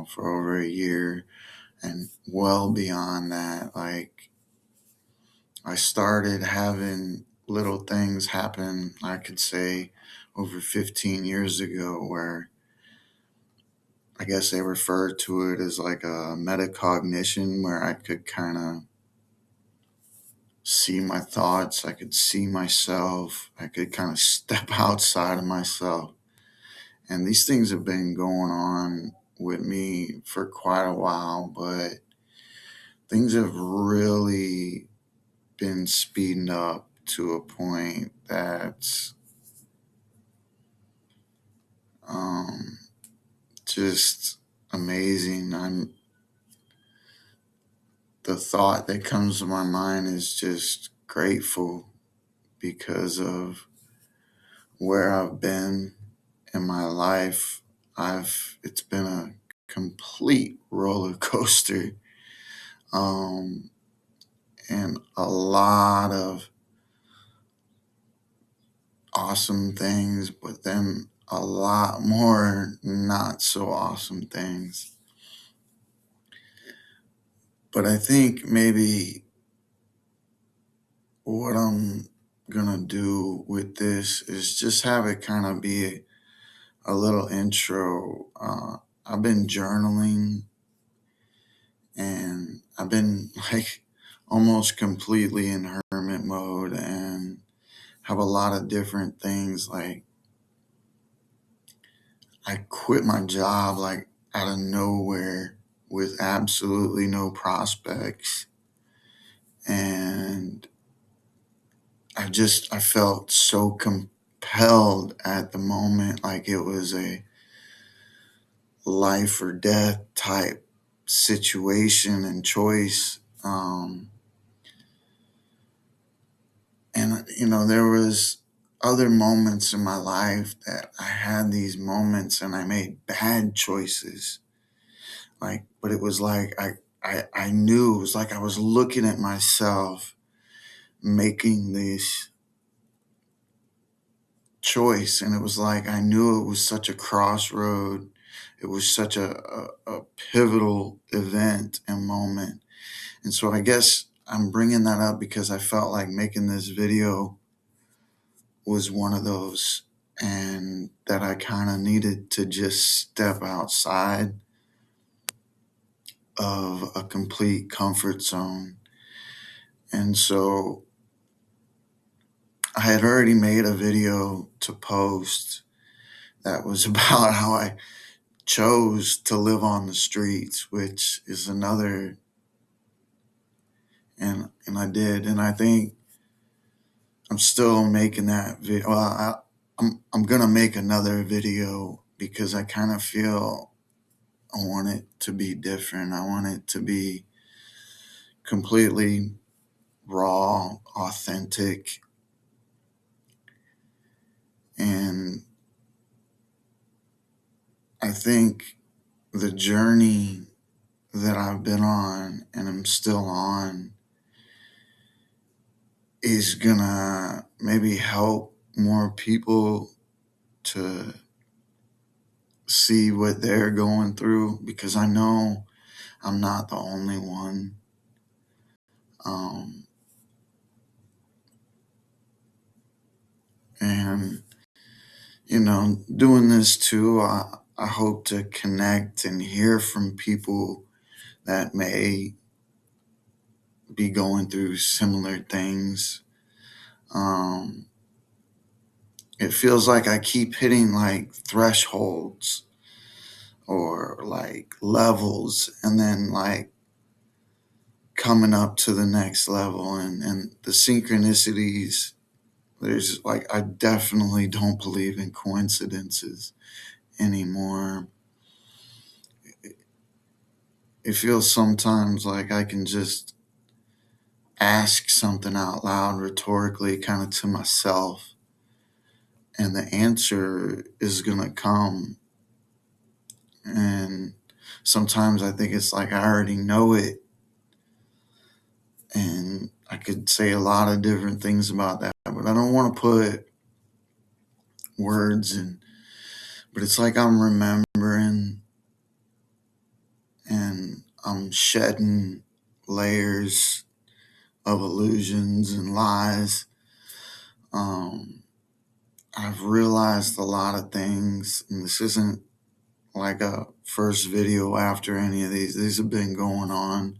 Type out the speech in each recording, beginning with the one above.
now for over a year and well beyond that. Like, I started having little things happen, I could say, over 15 years ago, where I guess they refer to it as like a metacognition, where I could kind of see my thoughts, I could see myself, I could kind of step outside of myself. And these things have been going on with me for quite a while, but things have really been speeding up to a point that's um, just amazing. The thought that comes to my mind is just grateful because of where I've been in my life. It's been a complete roller coaster, um, and a lot of awesome things, but then a lot more not so awesome things. But I think maybe what I'm gonna do with this is just have it kind of be a little intro. I've been journaling and I've been like almost completely in hermit mode and have a lot of different things. Like, I quit my job like out of nowhere with absolutely no prospects. And I felt so compelled at the moment, like it was a life or death type situation and choice. And there was other moments in my life that I had these moments and I made bad choices. Like, but it was like I knew, it was like I was looking at myself making this choice, and it was like I knew it was such a crossroad. It was such a pivotal event and moment. And so I guess I'm bringing that up because I felt like making this video was one of those, and that I kind of needed to just step outside of a complete comfort zone. And so I had already made a video to post that was about how I chose to live on the streets, which is another, and I did, and I think I'm still making that video. Well, I'm gonna make another video because I kind of feel I want it to be different. I want it to be completely raw, authentic, and I think the journey that I've been on and I'm still on is gonna maybe help more people to see what they're going through, because I know I'm not the only one. Um, and, doing this too, I hope to connect and hear from people that may be going through similar things. Um, it feels like I keep hitting like thresholds or like levels, and then like coming up to the next level, and the synchronicities. There's like, I definitely don't believe in coincidences anymore. It feels sometimes like I can just ask something out loud rhetorically, kind of to myself, and the answer is going to come. And sometimes I think it's like I already know it, and I could say a lot of different things about that, but I don't want to put words in. But it's like I'm remembering I'm shedding layers of illusions and lies. Um, I've realized a lot of things, and this isn't like a first video after any of these. These have been going on,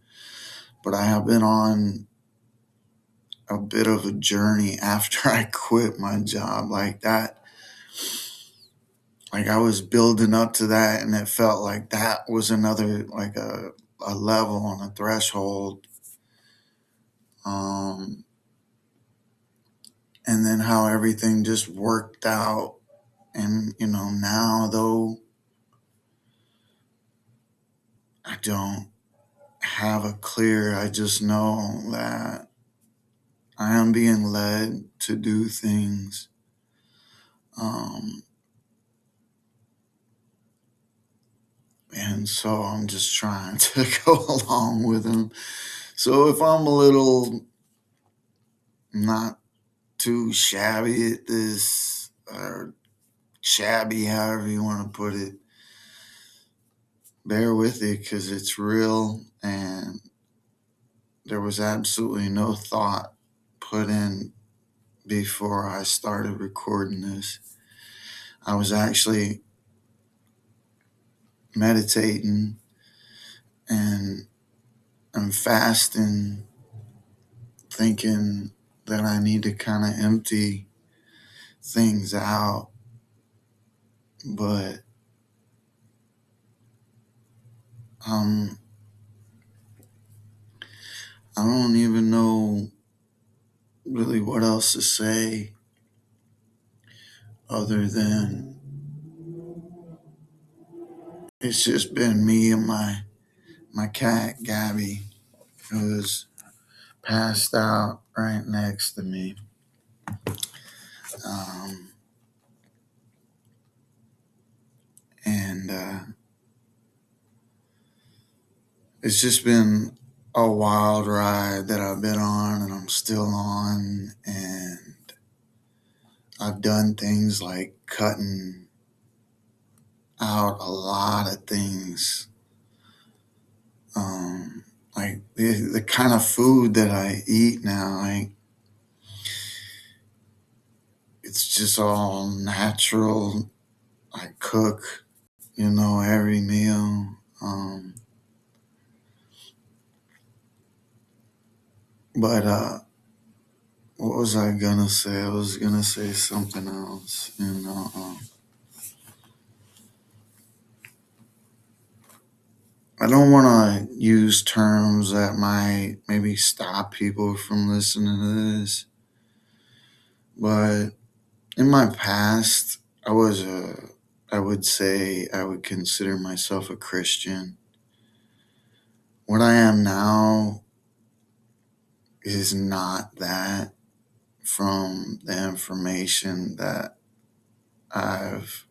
but I have been on a bit of a journey after I quit my job like that. Like I was building up to that, and it felt like that was another like a level on a threshold. Um, and then how everything just worked out, and now though I don't have a clear. I just know that I am being led to do things. Um, and so I'm just trying to go along with him. So if I'm a little not too shabby at this, or shabby, however you want to put it, bear with it because it's real and there was absolutely no thought put in before I started recording this. I was actually meditating and I'm fasting, thinking that I need to kind of empty things out, but um, I don't even know really what else to say other than it's just been me and my cat Gabby, who's passed out right next to me. Um, and it's just been a wild ride that I've been on and I'm still on. And I've done things like cutting out a lot of things. Like the kind of food that I eat now, like it's just all natural. I cook, every meal. But what was I gonna say? I was gonna say something else. I don't want to use terms that might maybe stop people from listening to this, but in my past, I would say I would consider myself a Christian. What I am now is not that from the information that I've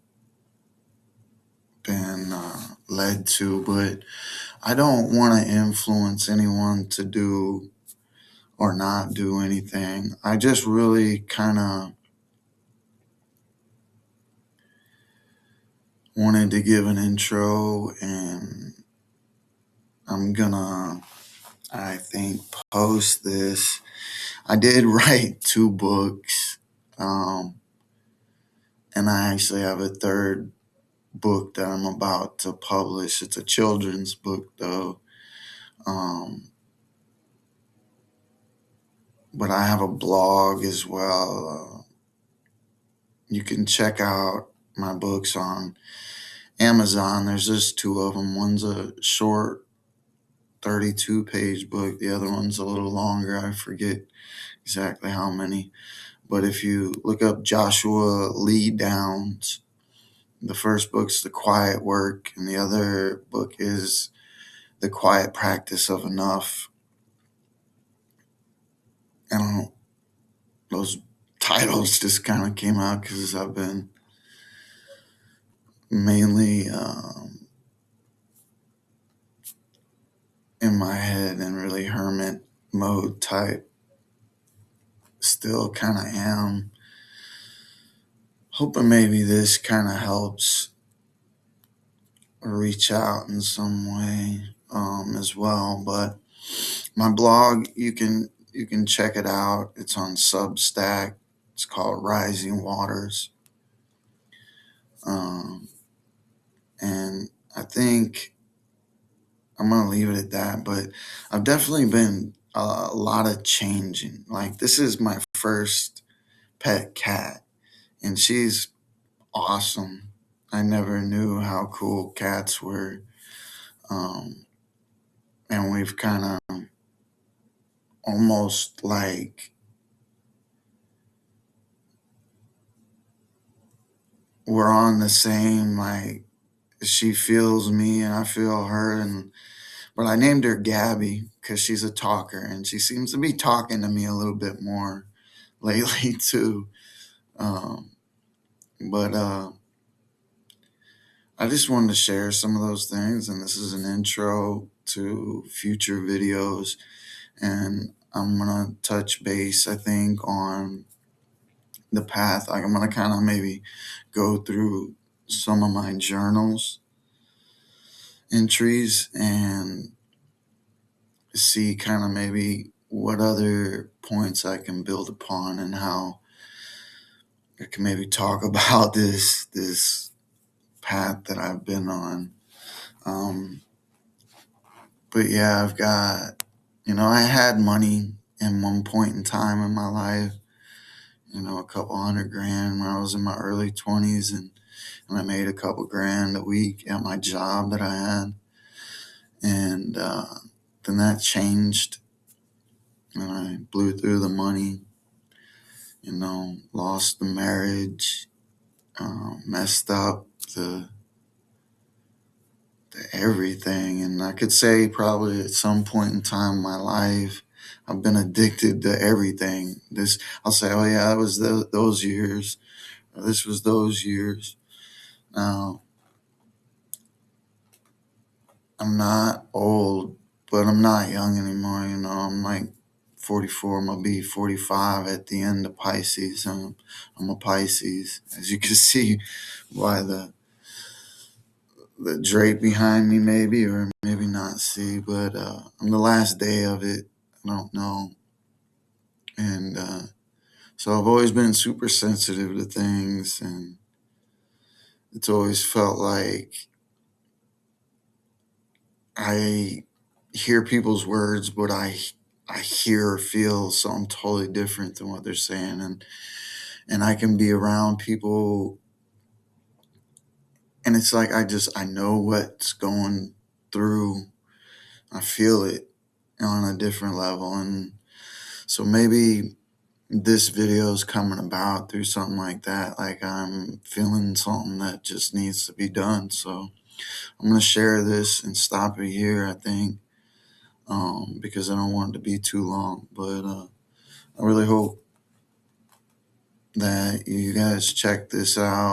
been led to, but I don't want to influence anyone to do or not do anything. I just really kind of wanted to give an intro, and I'm gonna, I think, post this. I did write two books, um, and I actually have a third book that I'm about to publish. It's a children's book, though. Um, but I have a blog as well. You can check out my books on Amazon. There's just two of them. One's a short 32-page book. The other one's a little longer. I forget exactly how many. But if you look up Joshua Lee Downs, the first book's The Quiet Work, and the other book is The Quiet Practice of Enough. I don't know, those titles just kind of came out because I've been mainly in my head and really hermit mode type. Still kind of am. Hoping maybe this kind of helps reach out in some way. as well. But my blog, you can check it out. It's on Substack. It's called Rising Waters. Um, and I think I'm gonna leave it at that. But I've definitely been a lot of changing. Like this is my first pet cat, and she's awesome. I never knew how cool cats were. Um, and we've kind of almost like we're on the same, like she feels me and I feel her. And but I named her Gabby because she's a talker, and she seems to be talking to me a little bit more lately too. Um, but I just wanted to share some of those things, and this is an intro to future videos. And I'm gonna touch base, I think, on the path. Like I'm gonna kind of maybe go through some of my journals entries and see kind of maybe what other points I can build upon and how I can maybe talk about this path that I've been on. Um, but yeah, I've got, I had money in one point in time in my life, a couple $100,000 when I was in my early 20s, and I made a couple grand a week at my job that I had. And then that changed, and I blew through the money, lost the marriage, messed up the everything. And I could say probably at some point in time in my life, I've been addicted to everything. I'll say, oh yeah, that was those years, or this was those years. Now, I'm not old, but I'm not young anymore. I'm like 44. I'm gonna be 45 at the end of Pisces. I'm a Pisces, as you can see by the drape behind me, maybe, or maybe not see. But I'm the last day of it. I don't know. And so I've always been super sensitive to things, and it's always felt like I hear people's words, but I hear or feel something totally different than what they're saying, and I can be around people, and it's like I know what's going through. I feel it on a different level, and so maybe this video is coming about through something like that. Like I'm feeling something that just needs to be done. So I'm gonna share this and stop it here, I think, because I don't want it to be too long. But I really hope that you guys check this out.